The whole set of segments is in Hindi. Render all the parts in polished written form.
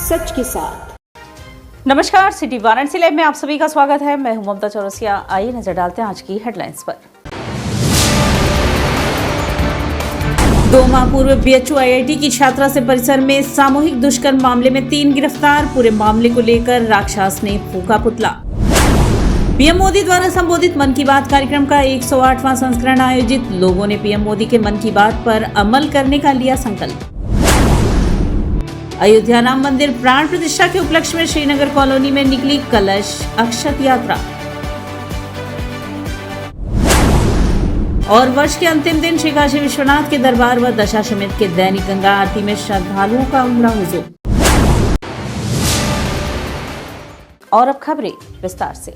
सच के साथ। नमस्कार, सिटी वाराणसी लाइव में आप सभी का स्वागत है। मैं हूं ममता चौरसिया। आइए नजर डालते हैं आज की हेडलाइंस पर। 2 माह पूर्व बीएचयू आईआईटी की छात्रा से परिसर में सामूहिक दुष्कर्म मामले में 3 गिरफ्तार। पूरे मामले को लेकर राक्षस ने फूंका पुतला। पीएम मोदी द्वारा संबोधित मन की बात कार्यक्रम का 108वां संस्करण आयोजित। लोगों ने पीएम मोदी के मन की बात पर अमल करने का लिया संकल्प। अयोध्या राम मंदिर प्राण प्रतिष्ठा के उपलक्ष्य में श्रीनगर कॉलोनी में निकली कलश अक्षत यात्रा। और वर्ष के अंतिम दिन श्री काशी विश्वनाथ के दरबार व दशाश्वमेध के दैनिक गंगा आरती में श्रद्धालुओं का उमड़ा हुजूम। और अब खबरें विस्तार से।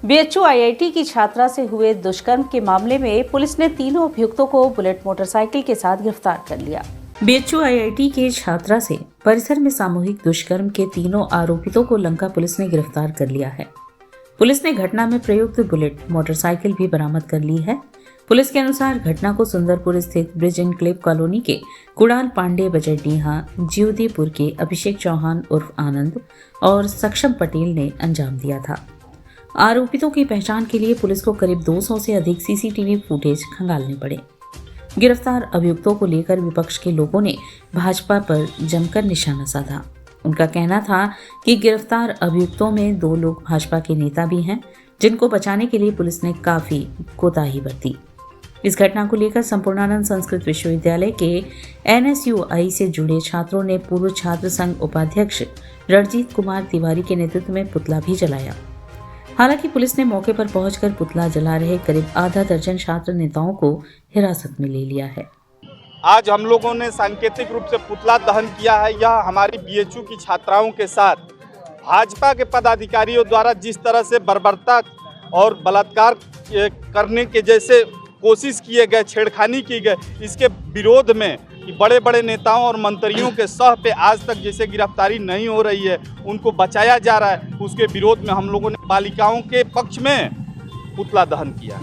बीएचयू आईआईटी की छात्रा से हुए दुष्कर्म के मामले में पुलिस ने तीनों अभियुक्तों को बुलेट मोटरसाइकिल के साथ गिरफ्तार कर लिया। बीएचयू आईआईटी के छात्रा से परिसर में सामूहिक दुष्कर्म के तीनों आरोपितों को लंका पुलिस ने गिरफ्तार कर लिया है। पुलिस ने घटना में प्रयुक्त बुलेट मोटरसाइकिल भी बरामद कर ली है। पुलिस के अनुसार घटना को सुंदरपुर स्थित ब्रिज एनक्लेव कॉलोनी के कुणाल पांडे बजरडीहा जीवदीपुर के अभिषेक चौहान उर्फ आनंद और सक्षम पटेल ने अंजाम दिया था। आरोपितों की पहचान के लिए पुलिस को करीब 200 से अधिक सीसीटीवी फुटेज खंगालने पड़े। गिरफ्तार अभियुक्तों को लेकर विपक्ष के लोगों ने भाजपा पर जमकर निशाना साधा। उनका कहना था कि गिरफ्तार अभियुक्तों में 2 लोग भाजपा के नेता भी हैं, जिनको बचाने के लिए पुलिस ने काफी कोताही बरती। इस घटना को लेकर संपूर्णानंद संस्कृत विश्वविद्यालय के एनएसयूआई से जुड़े छात्रों ने पूर्व छात्र संघ उपाध्यक्ष रणजीत कुमार तिवारी के नेतृत्व में पुतला भी जलाया। हालांकि पुलिस ने मौके पर पहुंचकर पुतला जला रहे करीब आधा दर्जन छात्र नेताओं को हिरासत में ले लिया है। आज हम लोगों ने सांकेतिक रूप से पुतला दहन किया है। यह हमारी बीएचयू की छात्राओं के साथ भाजपा के पदाधिकारियों द्वारा जिस तरह से बर्बरता और बलात्कार करने के जैसे कोशिश किए गए, छेड़खानी की गई, इसके विरोध में बड़े बड़े नेताओं और मंत्रियों के सह पे आज तक जैसे गिरफ्तारी नहीं हो रही है, उनको बचाया जा रहा है, उसके विरोध में हम लोगों ने बालिकाओं के पक्ष में पुतला दहन किया।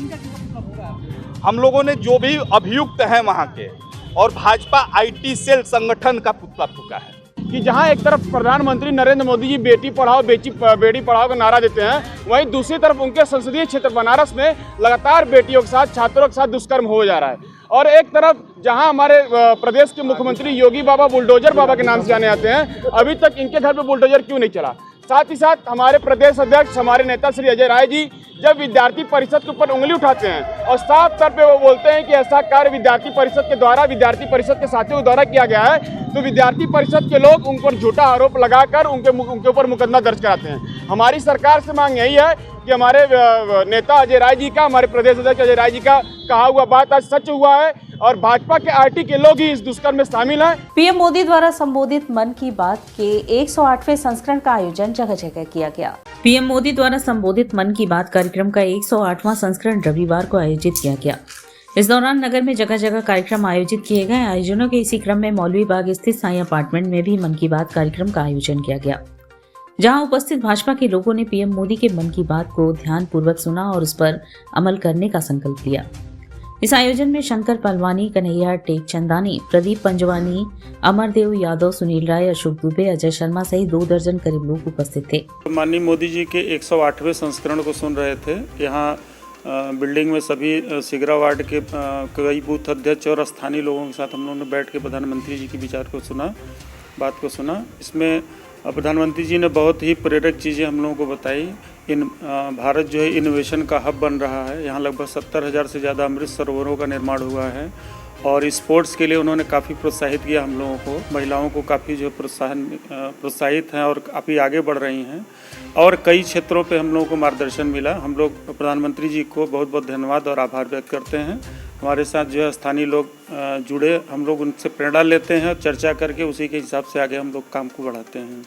हम लोगों ने जो भी अभियुक्त हैं वहाँ के और भाजपा आईटी सेल संगठन का पुतला फूंका है कि जहां एक तरफ प्रधानमंत्री नरेंद्र मोदी जी बेटी पढ़ाओ बेटी पढ़ाओ का नारा देते हैं, वहीं दूसरी तरफ उनके संसदीय क्षेत्र बनारस में लगातार बेटियों के साथ, छात्रों के साथ दुष्कर्म हो जा रहा है। और एक तरफ जहां हमारे प्रदेश के मुख्यमंत्री योगी बाबा बुलडोजर बाबा के नाम से जाने जाते हैं, अभी तक इनके घर पे बुलडोजर क्यों नहीं चला। साथ ही साथ हमारे प्रदेश अध्यक्ष, हमारे नेता श्री अजय राय जी जब विद्यार्थी परिषद के ऊपर उंगली उठाते हैं और साफ तौर पे वो बोलते हैं कि ऐसा कार्य विद्यार्थी परिषद के द्वारा, विद्यार्थी परिषद के साथियों के द्वारा किया गया है, तो विद्यार्थी परिषद के लोग उन पर झूठा आरोप लगाकर उनके ऊपर मुकदमा दर्ज कराते हैं। हमारी सरकार से मांग यही है कि हमारे नेता अजय राय जी का, हमारे प्रदेश अध्यक्ष अजय राय जी का कहा हुआ बात आज सच हुआ है और भाजपा के आरटी के लोग ही इस दुष्कर्म में शामिल हैं। पीएम मोदी द्वारा संबोधित मन की बात के 108वें संस्करण का आयोजन जगह जगह किया गया। पीएम मोदी द्वारा संबोधित मन की बात कार्यक्रम का 108वां संस्करण रविवार को आयोजित किया गया। इस दौरान नगर में जगह जगह कार्यक्रम आयोजित किए गए। आयोजनों के इसी क्रम में मौलवी बाग स्थित साई अपार्टमेंट में भी मन की बात कार्यक्रम का आयोजन किया गया, जहां उपस्थित भाजपा के लोगों ने पीएम मोदी के मन की बात को ध्यानपूर्वक सुना और उस पर अमल करने का संकल्प लिया। इस आयोजन में शंकर पलवानी, कन्हैया टेकचंदानी, प्रदीप पंजवानी, अमरदेव यादव, सुनील राय, अशोक दुबे, अजय शर्मा सहित 2 दर्जन करीब लोग उपस्थित थे। माननीय मोदी जी के 108वें संस्करण को सुन रहे थे। यहाँ बिल्डिंग में सभी सिगरा वार्ड के कई बूथ अध्यक्ष और स्थानीय लोगों के साथ हम लोगों ने बैठ के प्रधानमंत्री जी के विचार को सुना, बात को सुना। इसमें प्रधानमंत्री जी ने बहुत ही प्रेरक चीज़ें हम लोगों को बताई। भारत जो है इनोवेशन का हब बन रहा है। यहाँ लगभग 70,000 से ज़्यादा अमृत सरोवरों का निर्माण हुआ है और स्पोर्ट्स के लिए उन्होंने काफ़ी प्रोत्साहित किया हम लोगों को। महिलाओं को काफ़ी जो प्रोत्साहित हैं और काफ़ी आगे बढ़ रही हैं और कई क्षेत्रों पे हम लोगों को मार्गदर्शन मिला। हम लोग प्रधानमंत्री जी को बहुत बहुत धन्यवाद और आभार व्यक्त करते हैं। हमारे साथ जो है स्थानीय लोग जुड़े, हम लोग उनसे प्रेरणा लेते हैं, चर्चा करके उसी के हिसाब से आगे हम लोग काम को बढ़ाते हैं।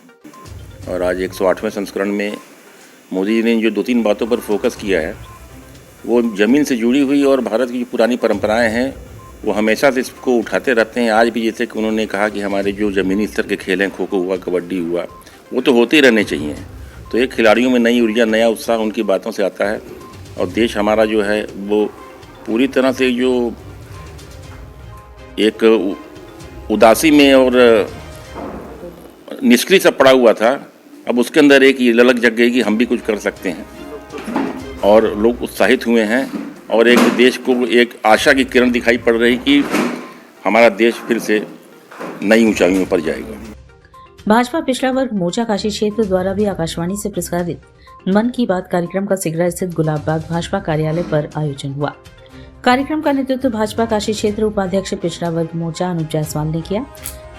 और आज 108वें संस्करण में मोदी जी ने जो 2-3 बातों पर फोकस किया है, वो ज़मीन से जुड़ी हुई और भारत की जो पुरानी परंपराएं हैं वो हमेशा से इसको उठाते रहते हैं। आज भी जैसे कि उन्होंने कहा कि हमारे जो ज़मीनी स्तर के खेल हैं, खो खो हुआ, कबड्डी हुआ, वो तो होते ही रहने चाहिए। तो एक खिलाड़ियों में नई ऊर्जा, नया उत्साह उनकी बातों से आता है और देश हमारा जो है वो पूरी तरह से जो एक उदासी में और निष्क्रिय सा पड़ा हुआ था, अब उसके अंदर एक ये ललक जग गई कि हम भी कुछ कर सकते हैं और लोग उत्साहित हुए हैं और एक देश को एक आशा की किरण दिखाई पड़ रही कि हमारा देश फिर से नई ऊंचाइयों पर जाएगा। भाजपा पिछड़ा वर्ग मोर्चा काशी क्षेत्र द्वारा भी आकाशवाणी से प्रसारित मन की बात कार्यक्रम का सिगरा स्थित गुलाबबाग भाजपा कार्यालय पर आयोजन हुआ। कार्यक्रम का नेतृत्व भाजपा काशी क्षेत्र उपाध्यक्ष पिछड़ा वर्ग मोर्चा अनुप जायसवाल ने किया।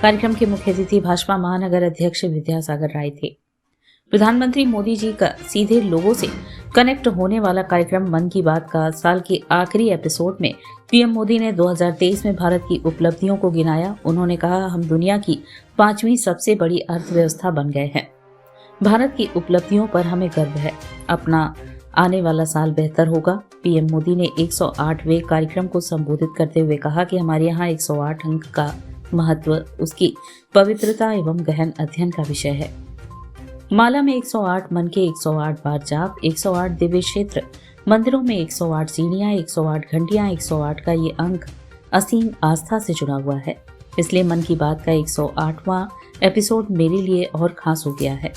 कार्यक्रम के मुख्य अतिथि भाजपा महानगर अध्यक्ष विद्यासागर राय थे। प्रधानमंत्री मोदी जी का सीधे लोगों से कनेक्ट होने वाला कार्यक्रम मन की बात का साल के आखिरी एपिसोड में पीएम मोदी ने 2023 में भारत की उपलब्धियों को गिनाया। उन्होंने कहा, हम दुनिया की 5वीं सबसे बड़ी अर्थव्यवस्था बन गए हैं। भारत की उपलब्धियों पर हमें गर्व है। अपना आने वाला साल बेहतर होगा। पीएम मोदी ने 108वें कार्यक्रम को संबोधित करते हुए कहा कि हमारे यहाँ 108 अंक का महत्व उसकी पवित्रता एवं गहन अध्ययन का विषय है। माला में 108 मन के 108 बार जाप, 108 दिव्य क्षेत्र, मंदिरों में 108 सीढ़ियाँ, 108 घंटियाँ, 108 का ये अंक असीम आस्था से जुड़ा हुआ है। इसलिए मन की बात का 108वां एपिसोड मेरे लिए और खास हो गया है।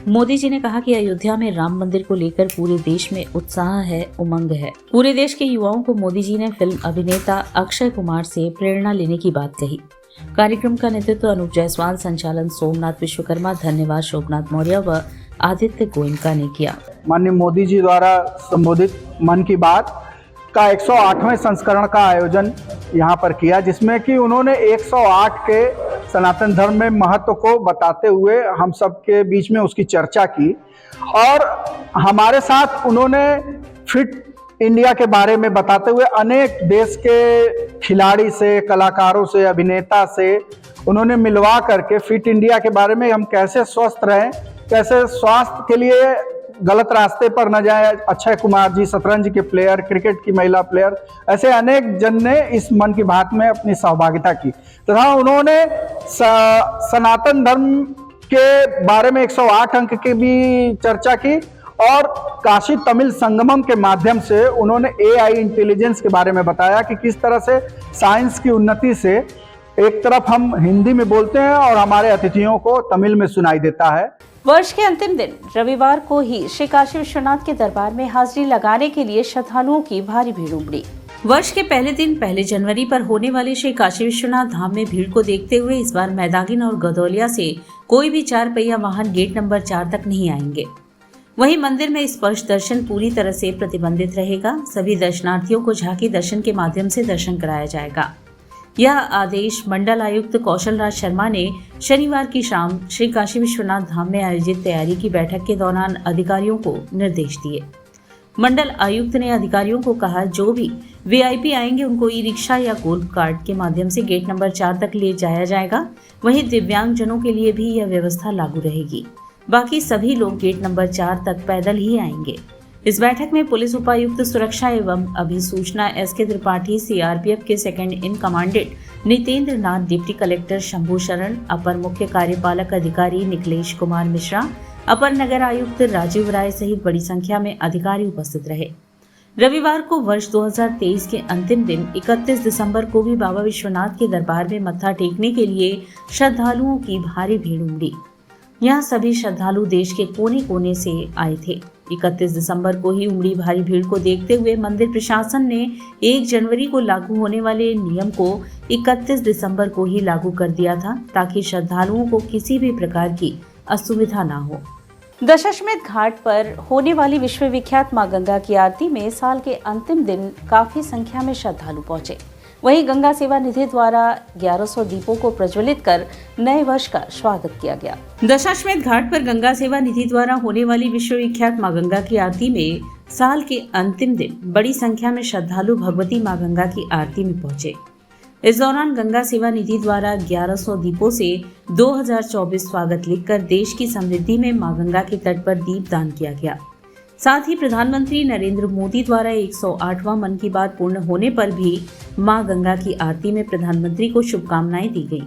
मोदी जी ने कहा कि अयोध्या में राम मंदिर को लेकर पूरे देश में उत्साह है, उमंग है। पूरे देश के युवाओं को मोदी जी ने फिल्म अभिनेता अक्षय कुमार से प्रेरणा लेने की बात कही। कार्यक्रम का नेतृत्व अनुप जायसवाल, संचालन सोमनाथ विश्वकर्मा, धन्यवाद शोभनाथ मौर्य व आदित्य गोयनका ने किया। माननीय मोदी जी द्वारा संबोधित मन की बात का 108वें संस्करण का आयोजन यहाँ पर किया, जिसमें कि उन्होंने 108 के सनातन धर्म में महत्व को बताते हुए हम सब के बीच में उसकी चर्चा की और हमारे साथ उन्होंने फिट इंडिया के बारे में बताते हुए अनेक देश के खिलाड़ी से, कलाकारों से, अभिनेता से उन्होंने मिलवा करके फिट इंडिया के बारे में हम कैसे स्वस्थ रहें, कैसे स्वास्थ्य के लिए गलत रास्ते पर न जाए। अक्षय कुमार जी शतरंज के प्लेयर, क्रिकेट की महिला प्लेयर, ऐसे अनेक जन ने इस मन की बात में अपनी सहभागिता की तथा उन्होंने सनातन धर्म के बारे में 108 अंक की भी चर्चा की और काशी तमिल संगमम के माध्यम से उन्होंने AI इंटेलिजेंस के बारे में बताया कि किस तरह से साइंस की उन्नति से एक तरफ हम हिंदी में बोलते हैं और हमारे अतिथियों को तमिल में सुनाई देता है। वर्ष के अंतिम दिन रविवार को ही श्री काशी विश्वनाथ के दरबार में हाजिरी लगाने के लिए श्रद्धालुओं की भारी भीड़ उमड़ी। वर्ष के पहले दिन 1 जनवरी पर होने वाले श्री काशी विश्वनाथ धाम में भीड़ को देखते हुए इस बार मैदागिन और गदौलिया से कोई भी 4 पहिया वाहन गेट नंबर 4 तक नहीं आएंगे। वहीं मंदिर में स्पर्श दर्शन पूरी तरह से प्रतिबंधित रहेगा। सभी दर्शनार्थियों को झांकी दर्शन के माध्यम से दर्शन कराया जाएगा। यह आदेश मंडल आयुक्त कौशल राज शर्मा ने शनिवार की शाम श्री काशी विश्वनाथ धाम में आयोजित तैयारी की बैठक के दौरान अधिकारियों को निर्देश दिए। मंडल आयुक्त ने अधिकारियों को कहा, जो भी VIP आएंगे उनको ई-रिक्शा या गोल्फ कार्ट के माध्यम से गेट नंबर 4 तक ले जाया जाएगा। वहीं दिव्यांग जनों के लिए भी यह व्यवस्था लागू रहेगी। बाकी सभी लोग गेट नंबर 4 तक पैदल ही आएंगे। इस बैठक में पुलिस उपायुक्त सुरक्षा एवं अभिसूचना SK त्रिपाठी, CRPF के second in commandant Nitendra Nath, deputy collector Shambhu शरण, अपर मुख्य कार्यपालक अधिकारी निखिलेश कुमार मिश्रा, अपर नगर आयुक्त राजीव राय सहित बड़ी संख्या में अधिकारी उपस्थित रहे। रविवार को वर्ष 2023 के अंतिम दिन 31 दिसंबर को भी बाबा विश्वनाथ के दरबार में मत्था टेकने के लिए श्रद्धालुओं की भारी भीड़ उमड़ी। यहाँ सभी श्रद्धालु देश के कोने कोने से आए थे। 31 दिसंबर को ही उमड़ी भारी भीड़ को देखते हुए मंदिर प्रशासन ने 1 जनवरी को लागू होने वाले नियम को 31 दिसंबर को ही लागू कर दिया था, ताकि श्रद्धालुओं को किसी भी प्रकार की असुविधा ना हो। दशाश्वमेध घाट पर होने वाली विश्व विख्यात मां गंगा की आरती में साल के अंतिम दिन काफी संख्या में श्रद्धालु पहुंचे। वहीं गंगा सेवा निधि द्वारा 1100 दीपों को प्रज्वलित कर नए वर्ष का स्वागत किया गया। दशाश्वमेध घाट पर गंगा सेवा निधि द्वारा होने वाली विश्व विख्यात मां गंगा की आरती में साल के अंतिम दिन बड़ी संख्या में श्रद्धालु भगवती मां गंगा की आरती में पहुंचे। इस दौरान गंगा सेवा निधि द्वारा 1100 दीपों से 2024 स्वागत लिखकर देश की समृद्धि में मां गंगा के तट पर दीप दान किया गया। साथ ही प्रधानमंत्री नरेंद्र मोदी द्वारा 108वां मन की बात पूर्ण होने पर भी मां गंगा की आरती में प्रधानमंत्री को शुभकामनाएं दी गई।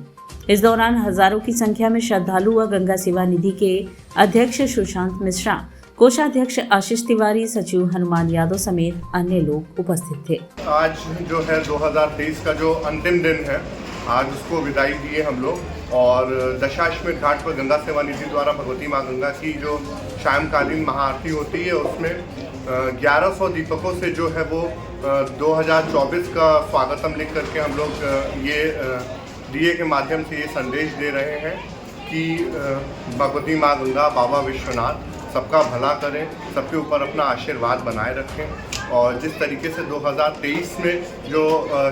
इस दौरान हजारों की संख्या में श्रद्धालु व गंगा सेवा निधि के अध्यक्ष सुशांत मिश्रा, कोषाध्यक्ष आशीष तिवारी, सचिव हनुमान यादव समेत अन्य लोग उपस्थित थे। आज जो है 2023 का जो अंतिम दिन है, आज उसको विदाई दिए हम लोग। और दशाश्वमेध घाट पर गंगा सेवा निधि द्वारा भगवती माँ गंगा की जो सायंकालीन महाआरती होती है उसमें 1100 दीपकों से जो है वो 2024 का स्वागतम लिख करके हम लोग ये दिए के माध्यम से ये संदेश दे रहे हैं कि भगवती माँ गंगा, बाबा विश्वनाथ सबका भला करें, सबके ऊपर अपना आशीर्वाद बनाए रखें। और जिस तरीके से 2023 में जो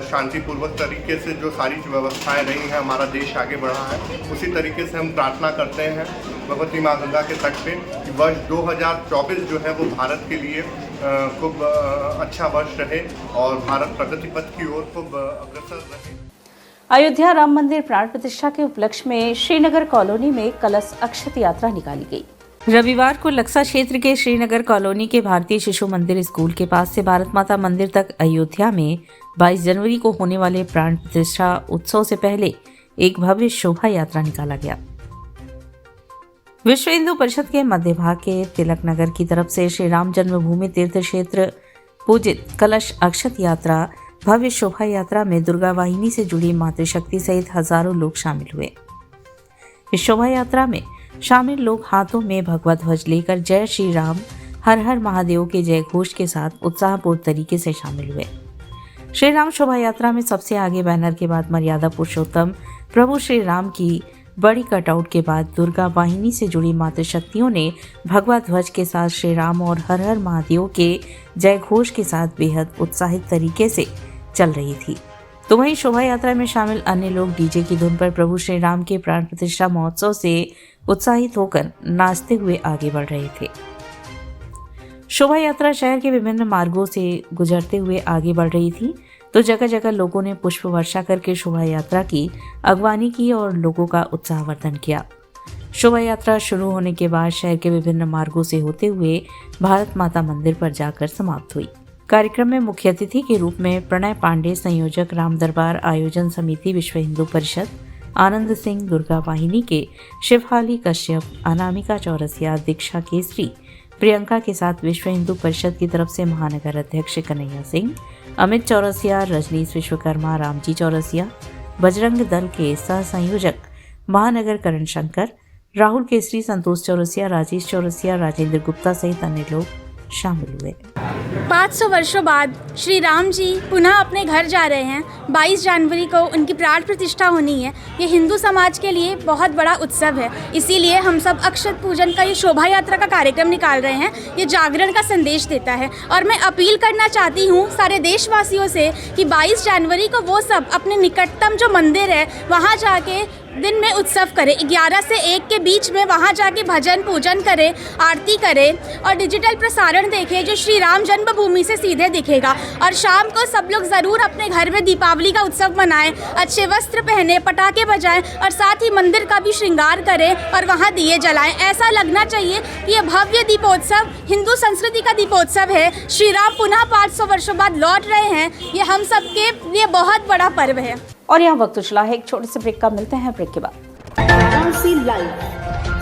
शांतिपूर्वक तरीके से जो सारी व्यवस्थाएं रही हैं, हमारा देश आगे बढ़ा है, उसी तरीके से हम प्रार्थना करते हैं भगवती माँ गंगा के तट पे कि वर्ष 2024 जो है वो भारत के लिए खूब अच्छा वर्ष रहे और भारत प्रगति पथ की ओर खूब अग्रसर रहे। अयोध्या राम मंदिर प्राण प्रतिष्ठा के उपलक्ष्य में श्रीनगर कॉलोनी में कलश अक्षत यात्रा निकाली गई। रविवार को लक्सा क्षेत्र के श्रीनगर कॉलोनी के भारतीय शिशु मंदिर स्कूल के पास से भारत माता मंदिर तक अयोध्या में 22 जनवरी को होने वाले प्राण प्रतिष्ठा उत्सव से पहले एक भव्य शोभा यात्रा निकाला गया। विश्व हिंदू परिषद के मध्य भाग के तिलक नगर की तरफ से श्री राम जन्मभूमि तीर्थ क्षेत्र पूजित कलश अक्षत यात्रा भव्य शोभा यात्रा में दुर्गा वाहिनी से जुड़ी मातृशक्ति सहित हजारों लोग शामिल हुए। इस शोभा यात्रा में शामिल लोग हाथों में भगवा ध्वज लेकर जय श्री राम, हर हर महादेव के जय घोष के साथ उत्साहपूर्ण तरीके से शामिल हुए। श्री राम शोभा यात्रा में सबसे आगे बैनर के बाद मर्यादा पुरुषोत्तम प्रभु श्री राम की बड़ी कटआउट के बाद दुर्गा वाहिनी से जुड़ी मातृशक्तियों ने भगवा ध्वज के साथ श्री राम और हर हर महादेव के जय घोष के साथ बेहद उत्साहित तरीके से चल रही थी। तो वहीं शोभा यात्रा में शामिल अन्य लोग डीजे की धुन पर प्रभु श्री राम के प्राण प्रतिष्ठा महोत्सव से उत्साहित होकर नाचते हुए आगे बढ़ रहे थे। शोभा यात्रा शहर के विभिन्न मार्गों से गुजरते हुए आगे बढ़ रही थी, तो जगह जगह लोगों ने पुष्प वर्षा करके शोभा यात्रा की अगवानी की और लोगों का उत्साहवर्धन किया। शोभा यात्रा शुरू होने के बाद शहर के विभिन्न मार्गों से होते हुए भारत माता मंदिर पर जाकर समाप्त हुई। कार्यक्रम में मुख्य अतिथि के रूप में प्रणय पांडे, संयोजक राम दरबार आयोजन समिति विश्व हिंदू परिषद, आनंद सिंह दुर्गा वाहिनी के शिवहाली कश्यप, अनामिका चौरसिया, दीक्षा केसरी, प्रियंका के साथ विश्व हिंदू परिषद की तरफ से महानगर अध्यक्ष कन्हैया सिंह, अमित चौरसिया, रजनीश विश्वकर्मा, रामजी चौरसिया, बजरंग दल के सह संयोजक महानगर करण शंकर, राहुल केसरी, संतोष चौरसिया, राजेश चौरसिया, राजेंद्र गुप्ता सहित अन्य लोग शामिल हुए। 500 वर्षों बाद श्री राम जी पुनः अपने घर जा रहे हैं। 22 जनवरी को उनकी प्राण प्रतिष्ठा होनी है। ये हिंदू समाज के लिए बहुत बड़ा उत्सव है, इसीलिए हम सब अक्षत पूजन का ये शोभा यात्रा का कार्यक्रम निकाल रहे हैं। ये जागरण का संदेश देता है और मैं अपील करना चाहती हूँ सारे देशवासियों से कि 22 जनवरी को वो सब अपने निकटतम जो मंदिर है वहाँ जाके दिन में उत्सव करें। 11 से 1 के बीच में वहाँ जाके भजन पूजन करें, आरती करें और डिजिटल प्रसारण देखें जो श्री राम जन्मभूमि से सीधे दिखेगा। और शाम को सब लोग ज़रूर अपने घर में दीपावली का उत्सव मनाएं, अच्छे वस्त्र पहने, पटाखे बजाएं और साथ ही मंदिर का भी श्रृंगार करें और वहाँ दिए जलाएं। ऐसा लगना चाहिए कि ये भव्य दीपोत्सव हिंदू संस्कृति का दीपोत्सव है। श्री राम पुनः 500 वर्षों बाद लौट रहे हैं। ये हम सबके लिए बहुत बड़ा पर्व है। और यहाँ वक्त चला है एक छोटे से ब्रेक का। मिलते हैं ब्रेक के बाद। वाराणसी लाइव,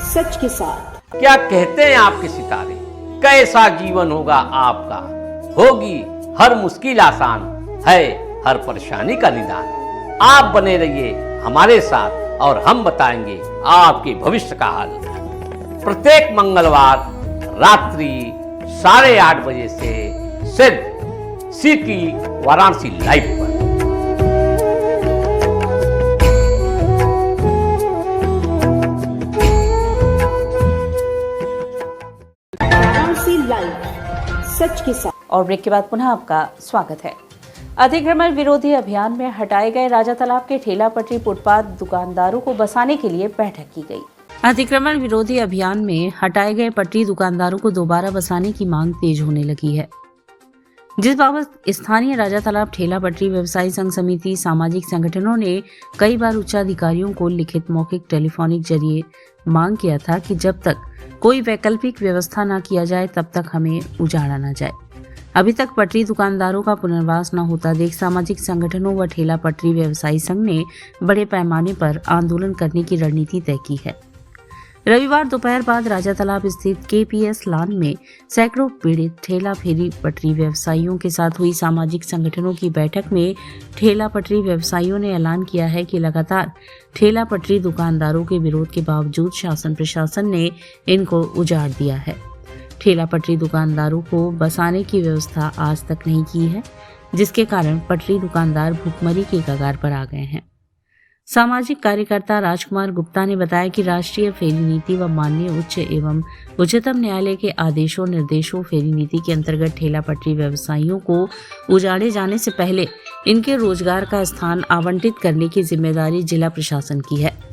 सच के साथ। क्या कहते हैं आपके सितारे, कैसा जीवन होगा आपका, होगी हर मुश्किल आसान, है हर परेशानी का निदान। आप बने रहिए हमारे साथ और हम बताएंगे आपके भविष्य का हाल। प्रत्येक मंगलवार रात्रि 8:30 बजे से सिर्फ सिटी वाराणसी लाइव पर। सच के साथ। और ब्रेक के बाद पुनः आपका स्वागत है। अतिक्रमण विरोधी अभियान में हटाए गए राजा तालाब के ठेला पटरी फुटपाथ दुकानदारों को बसाने के लिए बैठक की गई। अतिक्रमण विरोधी अभियान में हटाए गए पटरी दुकानदारों को दोबारा बसाने की मांग तेज होने लगी है, जिस बाबत स्थानीय राजा तालाब ठेला पटरी व्यवसायी संघ समिति सामाजिक संगठनों ने कई बार उच्चाधिकारियों को लिखित मौखिक टेलीफोनिक जरिए मांग किया था कि जब तक कोई वैकल्पिक व्यवस्था न किया जाए तब तक हमें उजाड़ा न जाए। अभी तक पटरी दुकानदारों का पुनर्वास न होता देख सामाजिक संगठनों व ठेला पटरी व्यवसायी संघ ने बड़े पैमाने पर आंदोलन करने की रणनीति तय की है। रविवार दोपहर बाद राजा तालाब स्थित केपीएस लान में सैकड़ों पीड़ित ठेला फेरी पटरी व्यवसायियों के साथ हुई सामाजिक संगठनों की बैठक में ठेला पटरी व्यवसायियों ने ऐलान किया है कि लगातार ठेला पटरी दुकानदारों के विरोध के बावजूद शासन प्रशासन ने इनको उजाड़ दिया है। ठेला पटरी दुकानदारों को बसाने की व्यवस्था आज तक नहीं की है, जिसके कारण पटरी दुकानदार भूखमरी के कगार पर आ गए हैं। सामाजिक कार्यकर्ता राजकुमार गुप्ता ने बताया कि राष्ट्रीय फेरी नीति व माननीय उच्च एवं उच्चतम न्यायालय के आदेशों निर्देशों फेरी नीति के अंतर्गत ठेला पटरी व्यवसायियों को उजाड़े जाने से पहले इनके रोजगार का स्थान आवंटित करने की जिम्मेदारी जिला प्रशासन की है।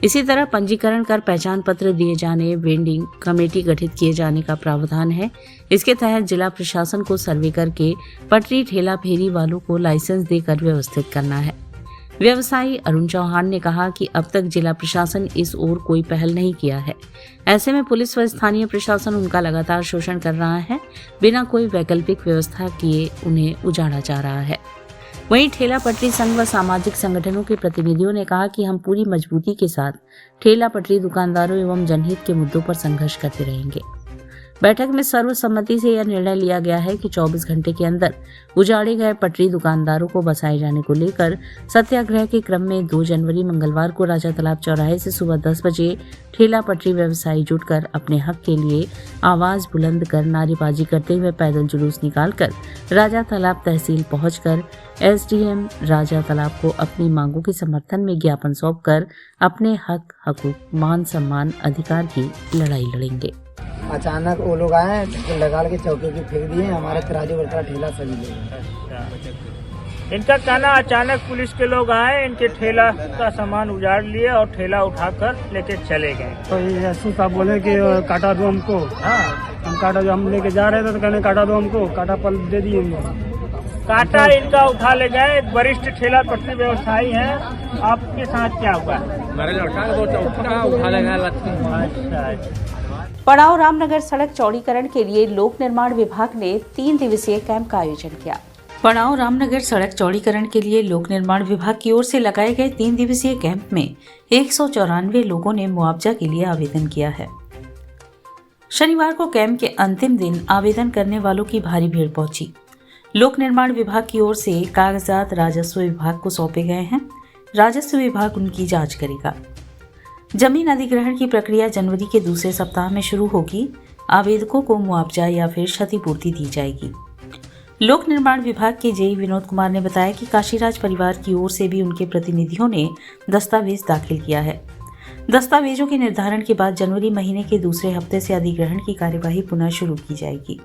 इसी तरह पंजीकरण कर पहचान पत्र दिए जाने, वेंडिंग कमेटी गठित किए जाने का प्रावधान है। इसके तहत जिला प्रशासन को सर्वे करके पटरी ठेला फेरी वालों को लाइसेंस देकर व्यवस्थित करना है। व्यवसायी अरुण चौहान ने कहा कि अब तक जिला प्रशासन इस ओर कोई पहल नहीं किया है। ऐसे में पुलिस व स्थानीय प्रशासन उनका लगातार शोषण कर रहा है। बिना कोई वैकल्पिक व्यवस्था किए उन्हें उजाड़ा जा रहा है। वहीं ठेला पटरी संघ व सामाजिक संगठनों के प्रतिनिधियों ने कहा कि हम पूरी मजबूती के साथ ठेला पटरी दुकानदारों एवं जनहित के मुद्दों पर संघर्ष करते रहेंगे। बैठक में सर्वसम्मति से यह निर्णय लिया गया है कि 24 घंटे के अंदर उजाड़े गए पटरी दुकानदारों को बसाए जाने को लेकर सत्याग्रह के क्रम में 2 जनवरी मंगलवार को राजा तालाब चौराहे से सुबह 10 बजे ठेला पटरी व्यवसायी जुटकर अपने हक के लिए आवाज बुलंद कर नारेबाजी करते हुए पैदल जुलूस निकालकर राजा तालाब तहसील पहुंचकर एसडीएम राजा तालाब को अपनी मांगों के समर्थन में ज्ञापन सौंपकर अपने हक, हकूक, मान सम्मान, अधिकार की लड़ाई लड़ेंगे। अचानक वो लोग आए, लगा के चौके की फेंक दिए। हमारे तराजू वर्करा ठेला सभी लोग। इनका कहना अचानक पुलिस के लोग आए, इनके ठेला का सामान उजाड़ लिए और ठेला उठाकर लेके चले गए। तो ये एसपी साहब बोले कि काटा दो हमको। हाँ, हम काटा जो हम लेके जा रहे थे तो कहने काटा दो हमको, काटा पल दे दिए। काटा इनका उठा ले गए। वरिष्ठ ठेला पटरी व्यवसायी हैं। आपके साथ क्या हुआ? उठा ले गए। अच्छा। पड़ाव रामनगर सड़क चौड़ीकरण के लिए लोक निर्माण विभाग ने 3 दिवसीय कैंप का आयोजन किया। पड़ाव रामनगर सड़क चौड़ीकरण के लिए लोक निर्माण विभाग की ओर से लगाए गए 3 दिवसीय कैंप में 194 लोगों ने मुआवजा के लिए आवेदन किया है। शनिवार को कैंप के अंतिम दिन आवेदन करने वालों की भारी भीड़ पहुंची। लोक निर्माण विभाग की ओर से कागजात राजस्व विभाग को सौंपे गए हैं। राजस्व विभाग उनकी जांच करेगा। जमीन अधिग्रहण की प्रक्रिया जनवरी के दूसरे सप्ताह में शुरू होगी। आवेदकों को मुआवजा या फिर क्षतिपूर्ति दी जाएगी। लोक निर्माण विभाग के जेई विनोद कुमार ने बताया कि काशीराज परिवार की ओर से भी उनके प्रतिनिधियों ने दस्तावेज दाखिल किया है। दस्तावेजों के निर्धारण के बाद जनवरी महीने के दूसरे हफ्ते से अधिग्रहण की कार्यवाही पुनः शुरू की जाएगी।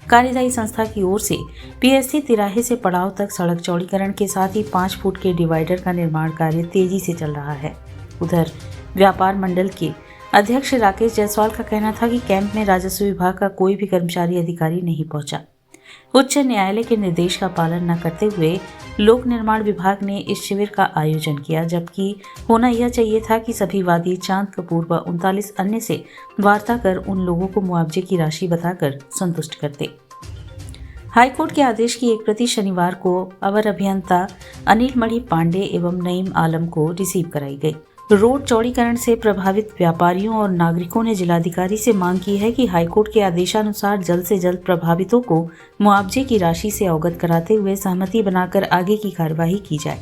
कार्यदायी संस्था की ओर से पीएससी तिराहे से पड़ाव तक सड़क चौड़ीकरण के साथ ही 5 फुट के डिवाइडर का निर्माण कार्य तेजी से चल रहा है। उधर व्यापार मंडल के अध्यक्ष राकेश जायसवाल का कहना था कि कैंप में राजस्व विभाग का कोई भी कर्मचारी अधिकारी नहीं पहुंचा। उच्च न्यायालय के निर्देश का पालन न करते हुए लोक निर्माण विभाग ने इस शिविर का आयोजन किया, जबकि होना यह चाहिए था कि सभी वादी चांद कपूर व 39 अन्य से वार्ता कर उन लोगों को मुआवजे की राशि बताकर संतुष्ट करते। हाईकोर्ट के आदेश की एक प्रति शनिवार को अवर अभियंता अनिल मणि पांडे एवं नईम आलम को रिसीव कराई गई। रोड चौड़ीकरण से प्रभावित व्यापारियों और नागरिकों ने जिलाधिकारी से मांग की है कि हाईकोर्ट के आदेशानुसार जल्द से जल्द प्रभावितों को मुआवजे की राशि से अवगत कराते हुए सहमति बनाकर आगे की कार्यवाही की जाए।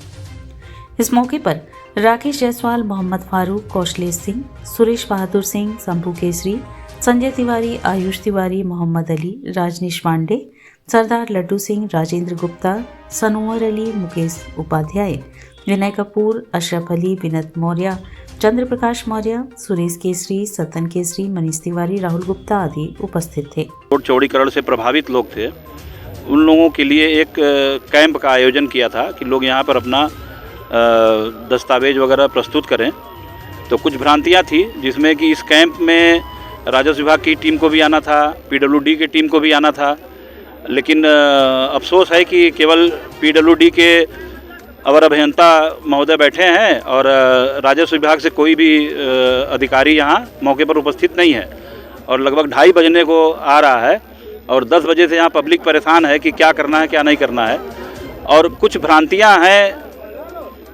इस मौके पर राकेश जायसवाल, मोहम्मद फारूक, कौशलेश सिंह, सुरेश बहादुर सिंह, शंभू केसरी, संजय तिवारी, आयुष तिवारी, मोहम्मद अली, राजनीश पांडे, सरदार लड्डू सिंह, राजेंद्र गुप्ता, सनोवर अली, मुकेश उपाध्याय, विनय कपूर, अशरफ अली, विनत मौर्य, चंद्र प्रकाश मौर्य, सुरेश केसरी, सतन केसरी, मनीष तिवारी, राहुल गुप्ता आदि उपस्थित थे। रोड चौड़ीकरण से प्रभावित लोग थे, उन लोगों के लिए एक कैंप का आयोजन किया था कि लोग यहाँ पर अपना दस्तावेज वगैरह प्रस्तुत करें। तो कुछ भ्रांतियाँ थी, जिसमें कि इस कैंप में राजस्व विभाग की टीम को भी आना था, पीडब्ल्यूडी की टीम को भी आना था, लेकिन अफसोस है कि केवल पीडब्ल्यूडी के अवर अभियंता महोदय बैठे हैं और राजस्व विभाग से कोई भी अधिकारी यहाँ मौके पर उपस्थित नहीं है। और लगभग 2:30 बजने को आ रहा है और 10 बजे से यहाँ पब्लिक परेशान है कि क्या करना है क्या नहीं करना है। और कुछ भ्रांतियाँ हैं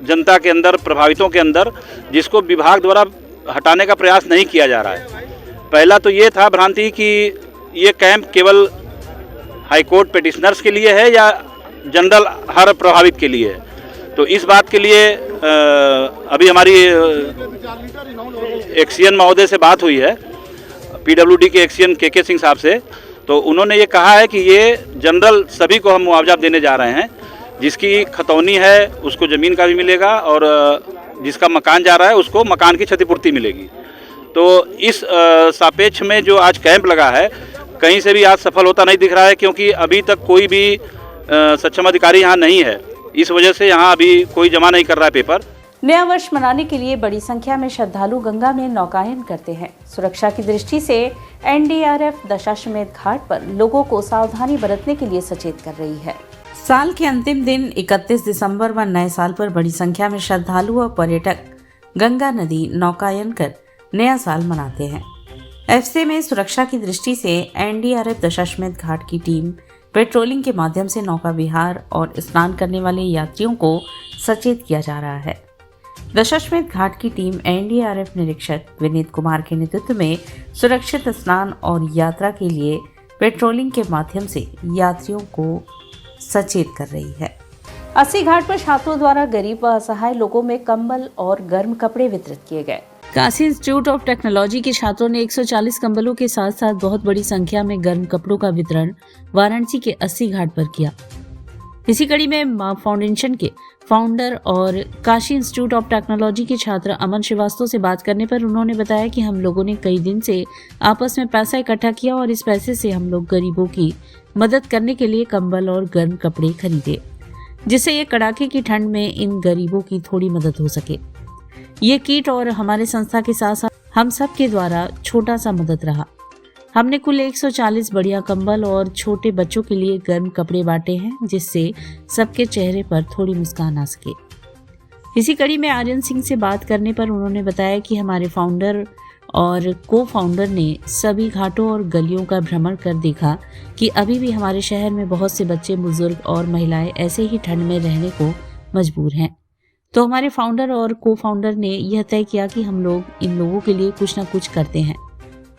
जनता के अंदर, प्रभावितों के अंदर, जिसको विभाग द्वारा हटाने का प्रयास नहीं किया जा रहा है। पहला तो ये था भ्रांति कि ये कैंप केवल हाईकोर्ट पिटिशनर्स के लिए है या जनरल हर प्रभावित के लिए है। तो इस बात के लिए अभी हमारी एक्सीएन महोदय से बात हुई है, पीडब्ल्यूडी के एक्सीएन के सिंह साहब से, तो उन्होंने ये कहा है कि ये जनरल सभी को हम मुआवजा देने जा रहे हैं, जिसकी खतौनी है उसको ज़मीन का भी मिलेगा और जिसका मकान जा रहा है उसको मकान की क्षतिपूर्ति मिलेगी। तो इस सापेक्ष में जो आज कैंप लगा है कहीं से भी आज सफल होता नहीं दिख रहा है, क्योंकि अभी तक कोई भी सक्षम अधिकारी यहाँ नहीं है। इस वजह से यहाँ अभी कोई जमा नहीं कर रहा है पेपर। नया वर्ष मनाने के लिए बड़ी संख्या में श्रद्धालु गंगा में नौकायन करते हैं। सुरक्षा की दृष्टि से एनडीआरएफ दशाश्वमेध घाट पर लोगों को सावधानी बरतने के लिए सचेत कर रही है। साल के अंतिम दिन 31 दिसंबर व नए साल पर बड़ी संख्या में श्रद्धालु और पर्यटक गंगा नदी नौकायन कर नया साल मनाते हैं। ऐसे में सुरक्षा की दृष्टि से एनडीआरएफ दशाश्वमेध घाट की टीम पेट्रोलिंग के माध्यम से नौका विहार और स्नान करने वाले यात्रियों को सचेत किया जा रहा है। दशाश्वमेध घाट की टीम एनडीआरएफ निरीक्षक विनीत कुमार के नेतृत्व में सुरक्षित स्नान और यात्रा के लिए पेट्रोलिंग के माध्यम से यात्रियों को सचेत कर रही है। अस्सी घाट पर छात्रों द्वारा गरीब व असहाय लोगों में कंबल और गर्म कपड़े वितरित किए गए। काशी इंस्टीट्यूट ऑफ टेक्नोलॉजी के छात्रों ने 140 कंबलों के साथ साथ बहुत बड़ी संख्या में गर्म कपड़ों का वितरण वाराणसी के 80 घाट पर किया। इसी कड़ी में मां फाउंडेशन के फाउंडर और काशी इंस्टीट्यूट ऑफ टेक्नोलॉजी के छात्र अमन श्रीवास्तव से बात करने पर उन्होंने बताया कि हम लोगों ने कई दिन से आपस में पैसा इकट्ठा किया और इस पैसे से हम लोग गरीबों की मदद करने के लिए कंबल और गर्म कपड़े खरीदे, जिससे ये कड़ाके की ठंड में इन गरीबों की थोड़ी मदद हो सके। ये किट और हमारे संस्था के साथ साथ हम सब के द्वारा छोटा सा मदद रहा। हमने कुल 140 बढ़िया कंबल और छोटे बच्चों के लिए गर्म कपड़े बांटे हैं, जिससे सबके चेहरे पर थोड़ी मुस्कान आ सके। इसी कड़ी में आर्यन सिंह से बात करने पर उन्होंने बताया कि हमारे फाउंडर और को फाउंडर ने सभी घाटों और गलियों का भ्रमण कर देखा कि अभी भी हमारे शहर में बहुत से बच्चे, बुजुर्ग और महिलाएं ऐसे ही ठंड में रहने को मजबूर हैं। तो हमारे फाउंडर और को फाउंडर ने यह तय किया कि हम लोग इन लोगों के लिए कुछ ना कुछ करते हैं।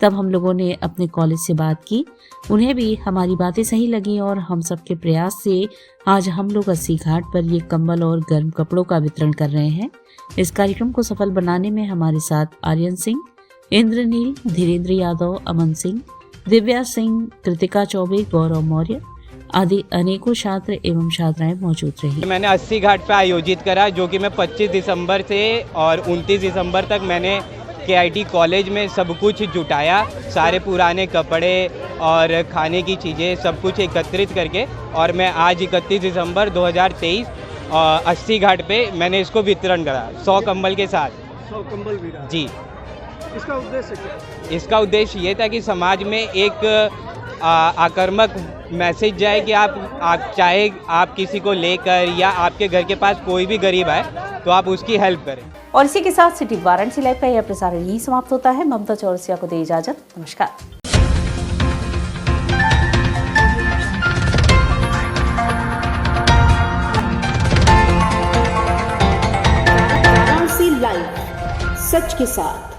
तब हम लोगों ने अपने कॉलेज से बात की, उन्हें भी हमारी बातें सही लगी और हम सबके प्रयास से आज हम लोग 80 घाट पर ये कंबल और गर्म कपड़ों का वितरण कर रहे हैं। इस कार्यक्रम को सफल बनाने में हमारे साथ आर्यन सिंह, इंद्रनील, धीरेन्द्र यादव, अमन सिंह, दिव्या सिंह, कृतिका चौबे, गौरव मौर्य आदि अनेकों छात्र एवं छात्राएं मौजूद रही। मैंने 80 घाट पर आयोजित करा, जो कि मैं 25 दिसंबर से और 29 दिसंबर तक मैंने KIT कॉलेज में सब कुछ जुटाया, सारे पुराने कपड़े और खाने की चीज़ें सब कुछ एकत्रित करके, और मैं आज 31 दिसंबर 2023 80 घाट पे मैंने इसको वितरण करा 100 कंबल के साथ। 100 कंबल भी जी। इसका उद्देश्य क्या? इसका उद्देश्य ये था कि समाज में एक आक्रामक मैसेज जाए कि आप चाहे आप किसी को लेकर या आपके घर के पास कोई भी गरीब है तो आप उसकी हेल्प करें। और इसी के साथ सिटी वाराणसी लाइव का यह प्रसारण यही समाप्त होता है। ममता चौरसिया को दे इजाजत। नमस्कार। वाराणसी लाइव, सच के साथ।